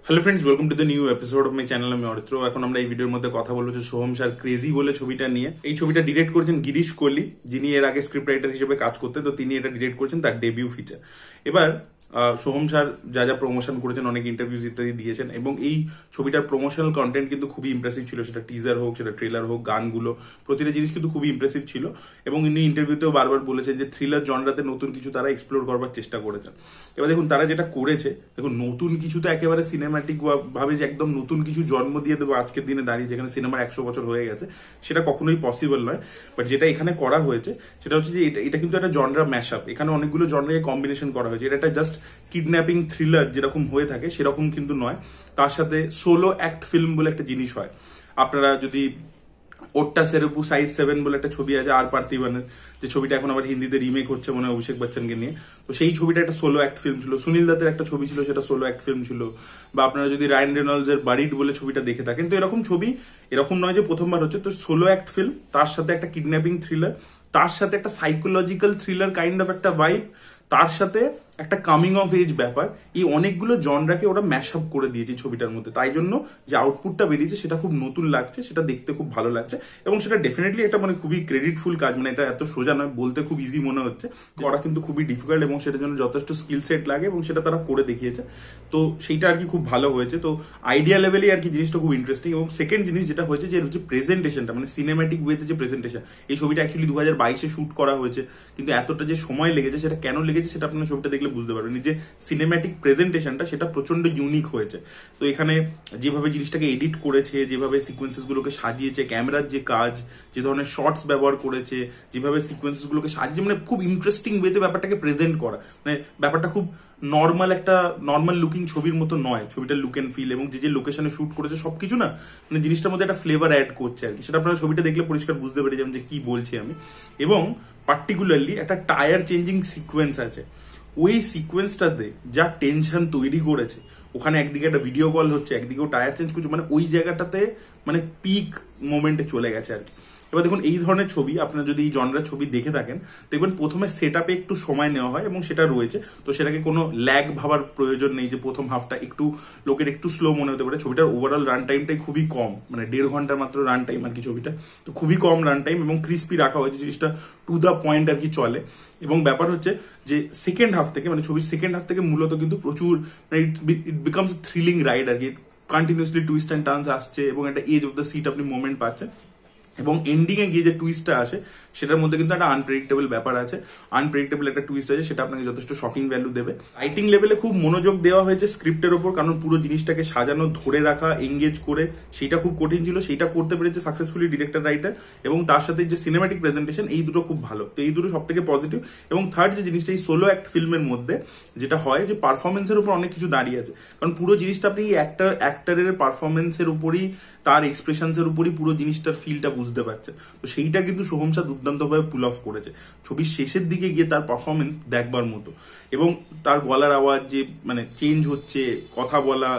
Hello friends, welcome to the new episode of my channel. আমি অরিত্র। এখন আমরা এই ভিডিওর মধ্যে কথা বলবো যে সোহম স্যার ক্রেজি বলে ছবিটা নিয়ে। এই ছবিটা ডিরেক্ট করেছেন গিরিশ কোহলি, যিনি এর আগে স্ক্রিপ্ট রাইটার হিসেবে কাজ করতেন। তো তিনি এটা ডিরেক্ট করেছেন, তার ডেবিউ ফিচার। এবার সোহম স্যার যা যা প্রমোশন করেছেন, অনেক ইন্টারভিউজ ইত্যাদি দিয়েছেন, এবং এই ছবিটার প্রমোশনাল কন্টেন্ট কিন্তু খুবই ইমপ্রেসিভ ছিল। সেটা টিজার হোক, সেটা ট্রেলার হোক, গানগুলো, প্রতিটা জিনিস কিন্তু খুবই ইমপ্রেসিভ ছিল। এবং ইনি ইন্টারভিউতেও বারবার বলেছেন যে থ্রিলার জনরাতে নতুন কিছু তারা এক্সপ্লোর করবার চেষ্টা করেছেন। এবার দেখুন তারা যেটা করেছে, দেখুন নতুন কিছু তো একেবারে সিনেম্যাটিক ভাবে যে একদম নতুন কিছু জন্ম দিয়ে দেবো আজকের দিনে দাঁড়িয়ে, যেখানে সিনেমার 100 বছর হয়ে গেছে, সেটা কখনোই পসিবল নয়। বাট যেটা এখানে করা হয়েছে সেটা হচ্ছে যে এটা কিন্তু একটা জনরা ম্যাশ আপ। এখানে অনেকগুলো জনরাকে কম্বিনেশন করা হয়েছে। এটা একটা জাস্ট কিডন্যাপিং থ্রিলার যেরকম হয়ে থাকে সেরকম কিন্তু নয়। তার সাথে সোলো অ্যাক্ট ফিল্ম বলে একটা জিনিস হয়। আপনারা যদি ওট্টা সেরেপু সাইজ 7 বলে একটা ছবি আছে আর পার্থিবানের, যে ছবিটা এখন আবার হিন্দিতে রিমেক হচ্ছে মনে হয় অভিষেক বচ্চনকে নিয়ে। তো সেই ছবিটা একটা সোলো অ্যাক্ট ফিল্ম ছিল। সুনীল দত্তের একটা ছবি ছিল, সেটা সোলো অ্যাক্ট ফিল্ম ছিল। বা আপনারা যদি রায়ান রেনল্ডস এর বারিড বলে ছবিটা দেখে থাকেন, তো এরকম ছবি এরকম নয় যে প্রথমবার হচ্ছে। তো সোলো অ্যাক্ট ফিল্ম, তার সাথে একটা কিডন্যাপিং থ্রিলার, তার সাথে একটা সাইকোলজিক্যাল থ্রিলার কাইন্ড অফ একটা ভাইব, তার সাথে একটা কামিং অফ এজ ব্যাপার, এই অনেকগুলো জনরাকে ওরা ম্যাশ আপ করে দিয়েছে ছবিটার মধ্যে। তাই জন্য যে আউটপুটটা বেরিয়েছে সেটা খুব নতুন লাগছে, সেটা দেখতে খুব ভালো লাগছে, এবং সেটা ডেফিনেটলি একটা মানে খুবই ক্রেডিটফুল কাজ। মানে এটা এত সোজা নয়, বলতে খুব ইজি মনে হচ্ছে, করা কিন্তু খুবই ডিফিকাল্ট, এবং সেটার জন্য যথেষ্ট স্কিল সেট লাগে, এবং সেটা তারা করে দেখিয়েছে। তো সেইটা আর কি খুব ভালো হয়েছে। তো আইডিয়া লেভেলে আর কি জিনিসটা খুব ইন্টারেস্টিং। এবং সেকেন্ড জিনিস যেটা হয়েছে যে হচ্ছে প্রেজেন্টেশনটা, মানে সিনেম্যাটিক ওয়েতে যে প্রেজেন্টেশন। এই ছবিটা অ্যাকচুয়ালি 2022-এ শুট করা হয়েছে, কিন্তু এতটা যে সময় লেগেছে সেটা কেন লেগেছে সেটা আপনার ছবিটা দেখলে বুঝতে পারবেন। যে সিনেম্যাটিক প্রেজেন্টেশনটা সেটা প্রচন্ড ইউনিক হয়েছে। তো এখানে যেভাবে জিনিসটাকে এডিট করেছে, যেভাবে সিকোয়েন্সেস গুলোকে সাজিয়েছে, ক্যামেরার যে কাজ, যে ধরনের শর্টস ব্যবহার করেছে, যেভাবে সিকোয়েন্সেস গুলোকে সাজিয়ে, মানে খুব ইন্টারেস্টিং ওয়েতে ব্যাপারটাকে প্রেজেন্ট করা। মানে ব্যাপারটা খুব নর্মাল, একটা নর্মাল লুকিং ছবির মতো নয়। ছবিটার লুক এন্ড ফিল এবং যে লোকেশনে শুট করেছে সবকিছু না, মানে জিনিসটার মধ্যে একটা ফ্লেভার অ্যাড করছে আর কি। সেটা আপনারা ছবিটা দেখলে পরিষ্কার বুঝতে পেরে যাবেন যে কি বলছি আমি। এবং পার্টিকুলারলি একটা টায়ার চেঞ্জিং সিকোয়েন্স আছে, ওই সিকোয়েন্সটাতে যা টেনশন তৈরি করেছে। ওখানে একদিকে একটা ভিডিও কল হচ্ছে, একদিকেও টায়ার চেঞ্জ করছে, মানে ওই জায়গাটাতে মানে পিক মোমেন্টে চলে গেছে আর কি। এবার দেখুন এই ধরনের ছবি আপনারা যদি এই জনরার ছবি দেখে থাকেন, দেখবেন প্রথমে সেট আপে একটু সময় নেওয়া হয়, এবং সেটা রয়েছে। তো সেটাকে কোনো ল্যাগ ভাবার প্রয়োজন নেই যে প্রথম হাফটা একটু লোকের একটু স্লো মনে হতে পারে। ছবিটার ওভারঅল রান টাইমটাই খুবই কম, মানে 1.5 ঘন্টার মাত্র রান টাইম আর কি ছবিটা। তো খুবই কম রান টাইম, এবং ক্রিস্পি রাখা হয়েছে, জিনিসটা টু দ্য পয়েন্ট আর কি চলে। এবং ব্যাপার হচ্ছে যে সেকেন্ড হাফ থেকে, মানে ছবির সেকেন্ড হাফ থেকে মূলত কিন্তু প্রচুর ইট বিকামস থ্রিলিং রাইড আর কি। কন্টিনিউসলি টুইস্ট অ্যান্ড টার্নস আসছে, এবং একটা এজ অফ দ্য সিট আপনি মোমেন্ট পাচ্ছেন। এবং এন্ডিং এ গিয়ে যে টুইস্টটা আসে সেটার মধ্যে কিন্তু একটা আনপ্রেডিক্টেবল ব্যাপার আছে, আনপ্রেডিক্টেবল একটা টুইস্ট আছে, সেটা আপনাকে যথেষ্ট শকিং ভ্যালু দেবে। রাইটিং লেভেলে খুব মনোযোগ দেওয়া হয়েছে স্ক্রিপ্টের ওপর, কারণ পুরো জিনিসটাকে সাজানো, ধরে রাখা, এঙ্গেজ করে, সেটা খুব কঠিন ছিল। সেটা করতে পেরেছে সাকসেসফুলি ডিরেক্টর রাইটার। এবং তার সাথে যে সিনেম্যাটিক প্রেজেন্টেশন, এই দুটো খুব ভালো। তো এই দুটো সব থেকে পজিটিভ। এবং থার্ড যে জিনিসটা, এই সোলো অ্যাক্ট ফিল্মের মধ্যে যেটা হয় যে পারফরমেন্সের উপর অনেক কিছু দাঁড়িয়ে আছে। কারণ পুরো জিনিসটা আপনি অ্যাক্টরের পারফরমেন্সের উপরই, তার এক্সপ্রেশনসের উপরই পুরো জিনিসটার ফিলটা বুঝতে পারছেন। তো সেইটা কিন্তু সোহম স্যার দুর্দান্তভাবে পুল অফ করেছে। ছবির শেষের দিকে গিয়ে তার পারফরমেন্স দেখবার মতো, এবং তার গলার আওয়াজ যে মানে চেঞ্জ হচ্ছে, কথা বলা,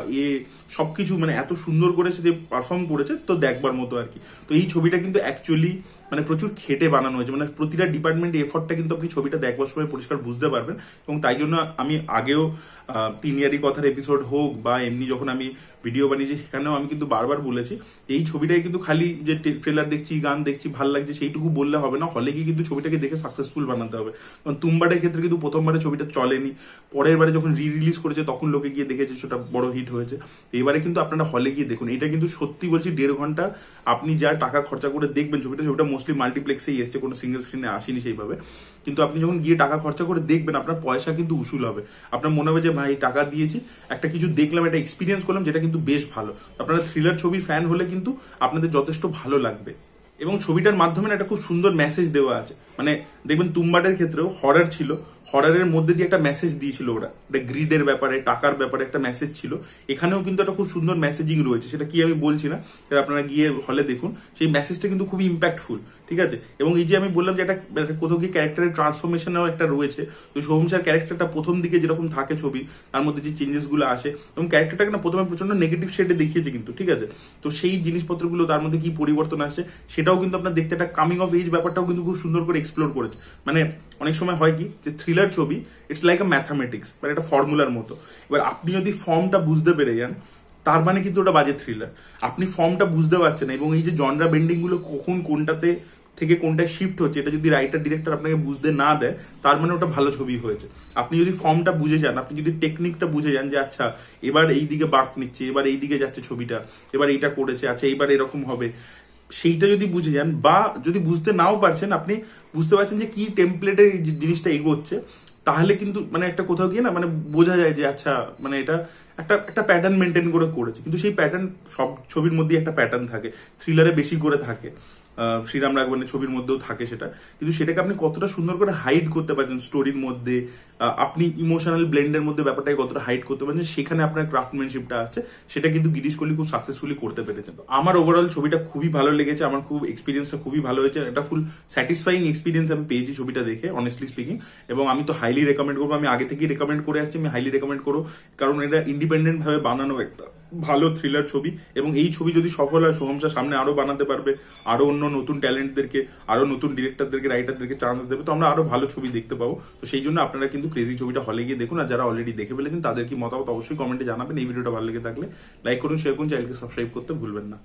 সবকিছু মানে এত সুন্দর করে সে যে পারফর্ম করেছে, তো দেখবার মতো আর কি। তো এই ছবিটা কিন্তু অ্যাকচুয়ালি মানে প্রচুর খেটে বানানো হয়েছে, মানে প্রতিটা ডিপার্টমেন্ট এফর্টটা কিন্তু আপনি ছবিটা দেখবার সময় পরিষ্কার বুঝতে পারবেন। এবং তাই জন্য আমি আগেও তিনিয়ারি কথার এপিসোড হোক বা এমনি যখন আমি ভিডিও বানিয়েছি সেখানেও আমি কিন্তু বারবার বলেছি এই ছবিটাই কিন্তু খালি যে ট্রেলার দেখছি, গান দেখছি, ভাল লাগছে সেইটুকু বললে হবে না। হলে গিয়ে কিন্তু ছবিটাকে দেখে সাকসেসফুল বানাতে হবে। কারণ তুম্বাডের ক্ষেত্রে কিন্তু প্রথমবারে ছবিটা চলেনি, পরের বারে যখন রিলিজ করেছে তখন লোকে গিয়ে দেখেছে, সেটা বড় হিট হয়েছে। এবারে কিন্তু আপনারা হলে গিয়ে দেখুন, এটা কিন্তু সত্যি বলছি 1.5 ঘন্টা আপনি যা টাকা খরচা করে দেখবেন ছবিটা মোস্টলি মাল্টিপ্লেক্সেই এসছে, কোনো সিঙ্গেল স্ক্রিনে আসেনি সেইভাবে। কিন্তু আপনি যখন গিয়ে টাকা খরচা করে দেখবেন, আপনার পয়সা কিন্তু উসুল হবে। আপনার মনে হবে যে ভাই টাকা দিয়েছি, একটা কিছু দেখলাম, একটা এক্সপিরিয়েন্স করলাম, যেটা কিন্তু বেশ ভালো। আপনারা থ্রিলার ছবি ফ্যান হলে কিন্তু আপনাদের যথেষ্ট ভালো লাগবে। এবং ছবিটার মাধ্যমে একটা খুব সুন্দর মেসেজ দেওয়া আছে। মানে দেখবেন তুম্বাডের ক্ষেত্রেও হরর ছিল, হররের মধ্যে দিয়ে একটা মেসেজ দিয়েছিল ওরা, একটা গ্রিডের ব্যাপারে, টাকার ব্যাপারে একটা মেসেজ ছিল। এখানেও কিন্তু একটা খুব সুন্দর মেসেজিং রয়েছে, সেটা কি আমি বলছি না, সেটা আপনারা গিয়ে হলে দেখুন। সেই মেসেজটা কিন্তু খুবই ইম্প্যাক্টফুল, ঠিক আছে। এবং এই যে আমি বললাম যে একটা কোথাও গিয়ে ক্যারেক্টারের ট্রান্সফরমেশনও একটা রয়েছে। তো সোহম স্যার ক্যারেক্টারটা প্রথম দিকে যেরকম থাকে ছবি, তার মধ্যে যে চেঞ্জেস গুলো আসে, এবং ক্যারেক্টারটাকে না প্রথমে প্রচন্ড নেগেটিভ শেডে দেখিয়েছে কিন্তু, ঠিক আছে। তো সেই জিনিসপত্রগুলো, তার মধ্যে কি পরিবর্তন আসছে সেটাও কিন্তু আপনার দেখতে, একটা কামিং অফ এজ ব্যাপারটাও কিন্তু খুব সুন্দর করে এক্সপ্লোর করেছে। মানে অনেক সময় হয় কি যে থ্রিলার থ্রিলার ছবি, ইটস লাইক আ ম্যাথামেটিক্স, মানে একটা ফর্মুলার মতো। এবার আপনি যদি ফর্মটা বুঝতে পেরে যান, তার মানে কিন্তু ওটা বাজে থ্রিলার। আপনি ফর্মটা বুঝতে পারছেন এবং এই যে জনরা বেন্ডিং গুলো কখন কোনটাতে থেকে কোনটায় শিফট হচ্ছে, এটা যদি রাইটার ডিরেক্টর আপনাকে বুঝতে না দেয়, তার মানে ওটা ভালো ছবি হয়েছে। আপনি যদি ফর্মটা বুঝে যান, আপনি যদি টেকনিকটা বুঝে যান যে আচ্ছা এবার এই দিকে বাঁক নিচ্ছে, এবার এই দিকে যাচ্ছে ছবিটা, এবার এইটা করেছে, আচ্ছা এইবার এরকম হবে, সেইটা যদি বুঝে যান, বা যদি বুঝতে নাও পারছেন, আপনি বুঝতে পারছেন যে কি টেমপ্লেটে জিনিসটা এগোচ্ছে, তাহলে কিন্তু মানে একটা কোথাও গিয়ে না মানে বোঝা যায় যে আচ্ছা মানে এটা একটা একটা প্যাটার্ন মেনটেন করে করেছে। কিন্তু সেই প্যাটার্ন সব ছবির মধ্যে একটা প্যাটার্ন থাকে, থ্রিলারে বেশি করে থাকে, শ্রীরাম রাঘবনের ছবির মধ্যেও থাকে সেটা। কিন্তু সেটাকে আপনি কতটা সুন্দর করে হাইড করতে পারছেন স্টোরির মধ্যে, আপনি ইমোশনাল ব্লেন্ডের মধ্যে ব্যাপারটাকে কতটা হাইড করতে পারছেন, সেখানে আপনার ক্রাফটম্যানশিপটা আছে, সেটা কিন্তু গিরিশ কোহলি খুব সাকসেসফুলি করতে পেরেছেন। আমার ওভারঅল ছবিটা খুবই ভালো লেগেছে, আমার খুব এক্সপিরিয়েন্সটা খুবই ভালো হয়েছে, এটা ফুল স্যাটিসফাইং এক্সপিরিয়েন্স আমি পেয়েছি ছবিটা দেখে, অনেস্টলি স্পিকিং। এবং আমি তো হাইলি রেকমেন্ড করবো, আমি আগে থেকেই রেকমেন্ড করে আসছি, আমি হাইলি রেকমেন্ড করবো, কারণ এটা ইন্ডিপেন্ডেন্ট ভাবে বানানো একটা ভালো থ্রিলার ছবি। এবং এই ছবি যদি সফল হয়, সোহম শাহ সামনে আরো বানাতে পারবে, আরো অন্য নতুন ট্যালেন্টদেরকে, আরো নতুন ডিরেক্টরদেরকে, রাইটারদেরকে চান্স দেবে, তো আমরা আরো ভালো ছবি দেখতে পাবো। তো সেই জন্য আপনারা কিন্তু ক্রেজি ছবিটা হলে গিয়ে দেখুন। আর যারা অলরেডি দেখে ফেলেছেন তাদের কি মতামত অবশ্যই কমেন্টে জানাবেন। এই ভিডিওটা ভালো লেগে থাকলে লাইক করুন, শেয়ার করুন, চ্যানেলকে সাবস্ক্রাইব করতে ভুলবেন না।